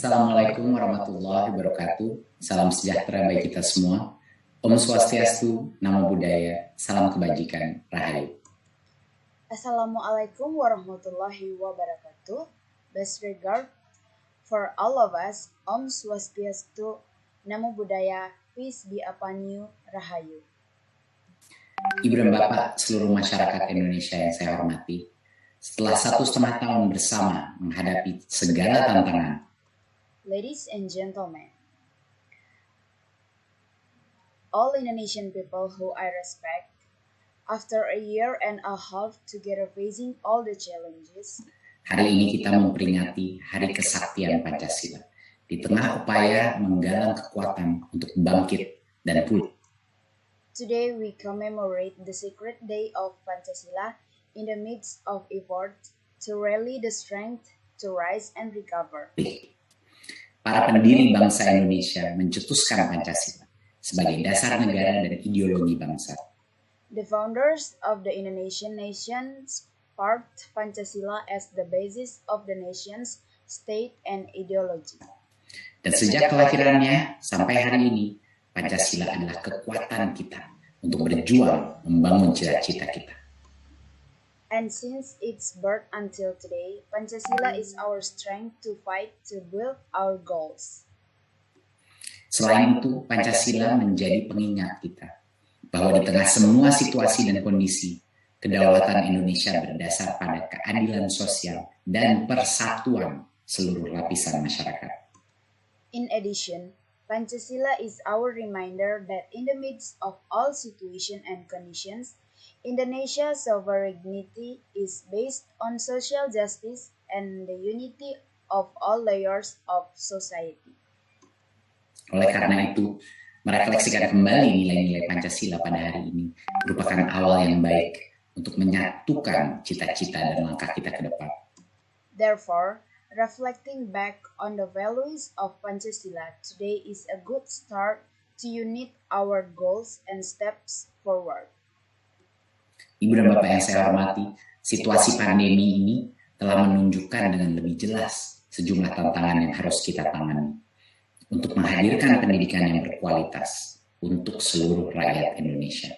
Assalamualaikum warahmatullahi wabarakatuh. Salam sejahtera bagi kita semua. Om Swastiastu, Namo Buddhaya, salam kebajikan, Rahayu. Assalamualaikum warahmatullahi wabarakatuh. Best regard for all of us. Om Swastiastu, Namo Buddhaya, peace be upon you, Rahayu. Ibu dan Bapak seluruh masyarakat Indonesia yang saya hormati, setelah 1,5 tahun bersama menghadapi segala tantangan, Ladies and gentlemen, all Indonesian people who I respect, after a year and a half together facing all the challenges, hari ini kita memperingati Hari Kesaktian Pancasila di tengah upaya menggalang kekuatan untuk bangkit dan pulih. Today we commemorate the sacred day of Pancasila in the midst of efforts to rally the strength to rise and recover. Para pendiri bangsa Indonesia mencetuskan Pancasila sebagai dasar negara dan ideologi bangsa. The founders of the Indonesian nations part Pancasila as the basis of the nation's state and ideology. Dan sejak kelahirannya sampai hari ini, Pancasila adalah kekuatan kita untuk berjuang membangun cita-cita kita. And since its birth until today, Pancasila is our strength to fight to build our goals. Selain itu, Pancasila menjadi pengingat kita bahwa di tengah semua situasi dan kondisi, kedaulatan Indonesia berdasar pada keadilan sosial dan persatuan seluruh lapisan masyarakat. In addition, Pancasila is our reminder that in the midst of all situations and conditions, Indonesia's sovereignty is based on social justice and the unity of all layers of society. Oleh karena itu, merefleksikan kembali nilai-nilai Pancasila pada hari ini merupakan awal yang baik untuk menyatukan cita-cita dan langkah kita ke depan. Therefore, reflecting back on the values of Pancasila today is a good start to unite our goals and steps forward. Ibu dan Bapak yang saya hormati, situasi pandemi ini telah menunjukkan dengan lebih jelas sejumlah tantangan yang harus kita tangani untuk menghadirkan pendidikan yang berkualitas untuk seluruh rakyat Indonesia.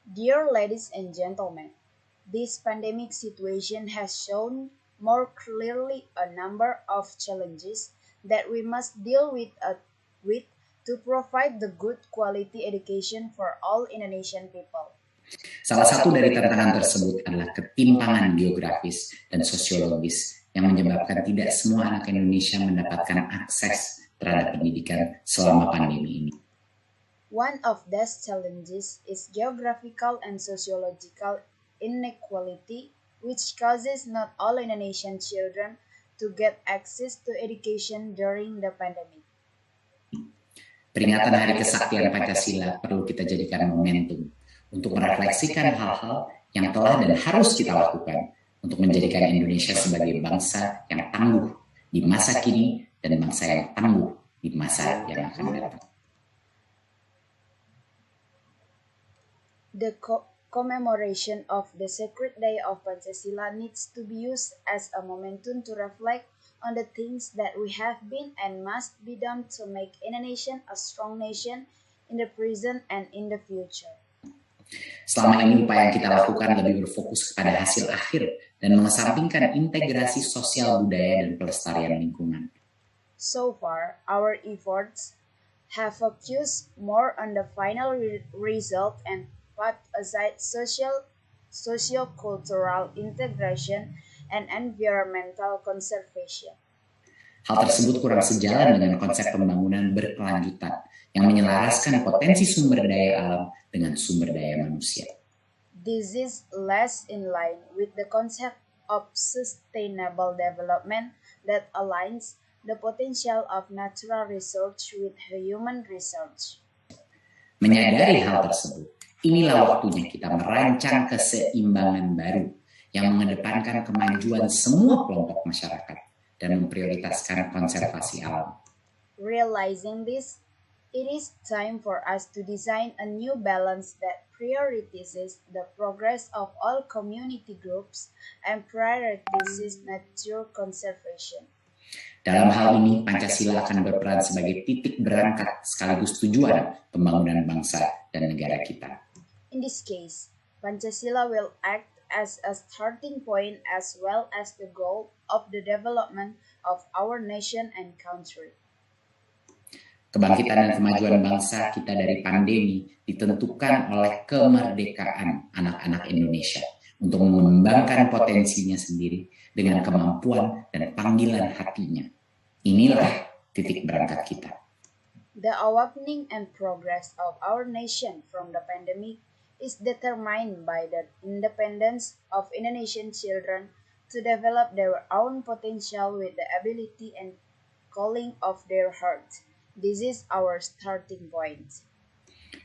Dear ladies and gentlemen, this pandemic situation has shown more clearly a number of challenges that we must deal with to provide the good quality education for all Indonesian people. Salah satu dari tantangan tersebut adalah ketimpangan geografis dan sosiologis yang menyebabkan tidak semua anak Indonesia mendapatkan akses terhadap pendidikan selama pandemi ini. One of these challenges is geographical and sociological inequality, which causes not all Indonesian children to get access to education during the pandemic. Peringatan Hari Kesaktian Pancasila perlu kita jadikan momentum untuk merefleksikan hal-hal yang telah dan harus kita lakukan untuk menjadikan Indonesia sebagai bangsa yang tangguh di masa kini dan bangsa yang tangguh di masa yang akan datang. The commemoration of the sacred day of Pancasila needs to be used as a momentum to reflect on the things that we have been and must be done to make Indonesia a strong nation in the present and in the future. Selama ini upaya yang kita lakukan lebih berfokus kepada hasil akhir dan mengesampingkan integrasi sosial budaya dan pelestarian lingkungan. So far, our efforts have focused more on the final result and put aside socio-cultural integration and environmental conservation. Hal tersebut kurang sejalan dengan konsep pembangunan berkelanjutan yang menyelaraskan potensi sumber daya alam dengan sumber daya manusia. This is less in line with the concept of sustainable development that aligns the potential of natural resource with human resource. Menyadari hal tersebut, inilah waktunya kita merancang keseimbangan baru yang mengedepankan kemajuan semua kelompok masyarakat dan memprioritaskan konservasi alam. Realizing this, it is time for us to design a new balance that prioritizes the progress of all community groups and prioritizes nature conservation. Dalam hal ini, Pancasila akan berperan sebagai titik berangkat sekaligus tujuan pembangunan bangsa dan negara kita. In this case, Pancasila will act as a starting point as well as the goal of the development of our nation and country. Kebangkitan dan kemajuan bangsa kita dari pandemi ditentukan oleh kemerdekaan anak-anak Indonesia untuk mengembangkan potensinya sendiri dengan kemampuan dan panggilan hatinya. Inilah titik berangkat kita. The awakening and progress of our nation from the pandemic is determined by the independence of Indonesian children to develop their own potential with the ability and calling of their heart. This is our starting point.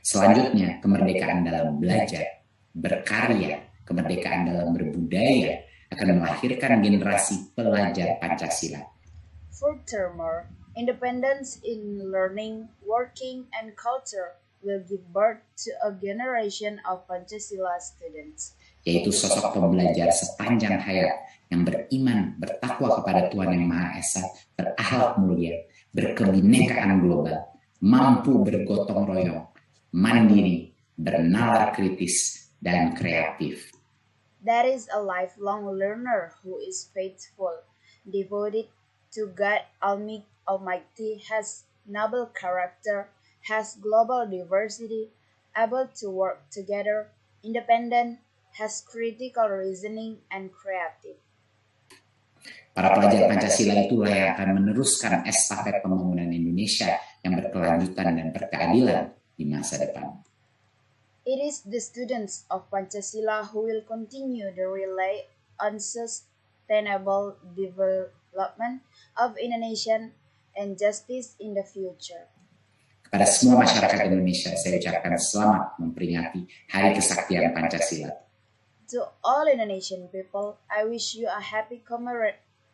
Selanjutnya, kemerdekaan dalam belajar, berkarya, kemerdekaan dalam berbudaya akan melahirkan generasi pelajar Pancasila. Furthermore, independence in learning, working, and culture will give birth to a generation of Pancasila students, yaitu sosok pembelajar sepanjang hayat yang beriman, bertakwa kepada Tuhan Yang Maha Esa, berakhlak mulia, berkebinekaan global, mampu bergotong royong, mandiri, bernalar kritis, dan kreatif. That is a lifelong learner who is faithful, devoted to God Almighty, has noble character, has global diversity, able to work together, independent, has critical reasoning, and creative. Para pelajar Pancasila itulah yang akan meneruskan estafet pembangunan Indonesia yang berkelanjutan dan berkeadilan di masa depan. It is the students of Pancasila who will continue the relay on sustainable development of Indonesian and justice in the future. Kepada semua masyarakat Indonesia, saya ucapkan selamat memperingati Hari Kesaktian Pancasila. To all Indonesian people, I wish you a happy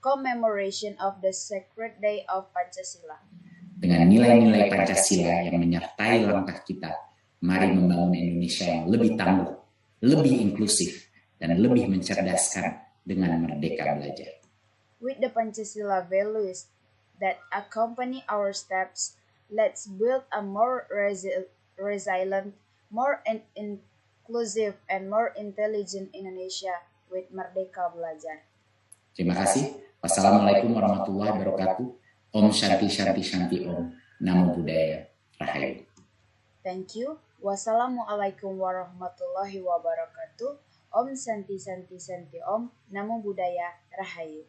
commemoration of the sacred day of Pancasila. Dengan nilai-nilai Pancasila yang menyertai langkah kita, mari membangun Indonesia yang lebih tangguh, lebih inklusif, dan lebih mencerdaskan dengan merdeka belajar. With the Pancasila values that accompany our steps, let's build a more resilient, more inclusive, and more intelligent Indonesia with Merdeka Belajar. Terima kasih. Wassalamualaikum warahmatullahi wabarakatuh. Om Shanti Shanti Shanti Om. Namo Buddhaya. Rahayu. Thank you. Wassalamualaikum warahmatullahi wabarakatuh. Om Shanti Shanti Shanti Om. Namo Buddhaya. Rahayu.